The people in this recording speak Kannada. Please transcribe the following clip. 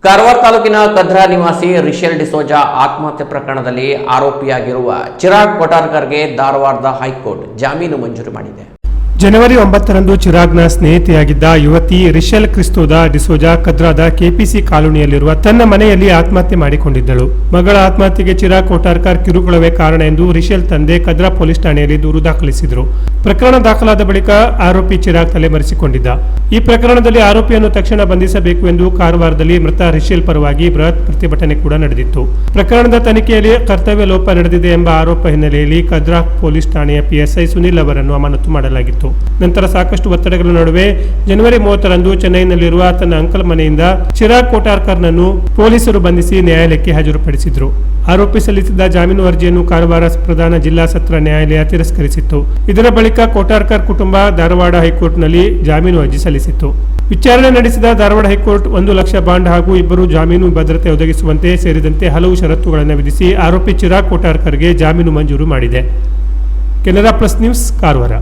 ಕಾರವಾರ ತಾಲೂಕಿನ ಕದ್ರಾ ನಿವಾಸಿ ರಿಷೆಲ್ ಡಿಸೋಜಾ ಆತ್ಮಹತ್ಯೆ ಪ್ರಕರಣದಲ್ಲಿ ಆರೋಪಿಯಾಗಿರುವ ಚಿರಾಗ್ ಕೊಟಾರ್ಕರ್ಗೆ ಧಾರವಾಡದ ಹೈಕೋರ್ಟ್ ಜಾಮೀನು ಮಂಜೂರು ಮಾಡಿದೆ. ಜನವರಿ 9ರಂದು ಚಿರಾಗ್ನ ಸ್ನೇಹಿತೆಯಾಗಿದ್ದ ಯುವತಿ ರಿಷೆಲ್ ಕ್ರಿಸ್ತೋದಾ ಡಿಸೋಜಾ ಕದ್ರಾದ ಕೆಪಿಸಿ ಕಾಲೋನಿಯಲ್ಲಿರುವ ತನ್ನ ಮನೆಯಲ್ಲಿ ಆತ್ಮಹತ್ಯೆ ಮಾಡಿಕೊಂಡಿದ್ದಳು. ಮಗಳ ಆತ್ಮಹತ್ಯೆಗೆ ಚಿರಾಗ್ ಕೊಟಾರ್ಕರ್ ಕಿರುಕುಳವೇ ಕಾರಣ ಎಂದು ರಿಷೆಲ್ ತಂದೆ ಕದ್ರಾ ಪೊಲೀಸ್ ಠಾಣೆಯಲ್ಲಿ ದೂರು ದಾಖಲಿಸಿದರು. ಪ್ರಕರಣ ದಾಖಲಾದ ಬಳಿಕ ಆರೋಪಿ ಚಿರಾಗ್ ತಲೆಮರೆಸಿಕೊಂಡಿದ್ದ. ಈ ಪ್ರಕರಣದಲ್ಲಿ ಆರೋಪಿಯನ್ನು ತಕ್ಷಣ ಬಂಧಿಸಬೇಕು ಎಂದು ಕಾರವಾರದಲ್ಲಿ ಮೃತ ರಿಷೆಲ್ ಪರವಾಗಿ ಬೃಹತ್ ಪ್ರತಿಭಟನೆ ಕೂಡ ನಡೆದಿತ್ತು. ಪ್ರಕರಣದ ತನಿಖೆಯಲ್ಲಿ ಕರ್ತವ್ಯ ಲೋಪ ನಡೆದಿದೆ ಎಂಬ ಆರೋಪ ಹಿನ್ನೆಲೆಯಲ್ಲಿ ಕದ್ರಾ ಪೊಲೀಸ್ ಠಾಣೆಯ ಪಿಎಸ್ಐ ಸುನಿಲ್ ಅವರನ್ನು ಅಮಾನತು ಮಾಡಲಾಗಿತ್ತು. ನಂತರ ಸಾಕಷ್ಟು ಒತ್ತಡಗಳ ನಡುವೆ ಜನವರಿ 30ರಂದು ಚೆನ್ನೈನಲ್ಲಿರುವ ತನ್ನ ಅಂಕಲ್ ಮನೆಯಿಂದ ಚಿರಾಗ್ ಕೊಟಾರ್ಕರ್ನನ್ನು ಪೊಲೀಸರು ಬಂಧಿಸಿ ನ್ಯಾಯಾಲಯಕ್ಕೆ ಹಾಜರುಪಡಿಸಿದ್ರು. ಆರೋಪಿ ಸಲ್ಲಿಸಿದ್ದ ಜಾಮೀನು ಅರ್ಜಿಯನ್ನು ಕಾರವಾರ ಪ್ರಧಾನ ಜಿಲ್ಲಾ ಸತ್ರ ನ್ಯಾಯಾಲಯ ತಿರಸ್ಕರಿಸಿತ್ತು. ಇದರ ಬಳಿಕ ಕೊಟಾರ್ಕರ್ ಕುಟುಂಬ ಧಾರವಾಡ ಹೈಕೋರ್ಟ್ನಲ್ಲಿ ಜಾಮೀನು ಅರ್ಜಿ ಸಲ್ಲಿಸಿತ್ತು. ವಿಚಾರಣೆ ನಡೆಸಿದ ಧಾರವಾಡ ಹೈಕೋರ್ಟ್ 1 ಲಕ್ಷ ಬಾಂಡ್ ಹಾಗೂ 2 ಜಾಮೀನು ಭದ್ರತೆ ಒದಗಿಸುವಂತೆ ಸೇರಿದಂತೆ ಹಲವು ಷರತ್ತುಗಳನ್ನು ವಿಧಿಸಿ ಆರೋಪಿ ಚಿರಾಗ್ ಕೊಟಾರ್ಕರ್ಗೆ ಜಾಮೀನು ಮಂಜೂರು ಮಾಡಿದೆ. Canara plus news, Karwar.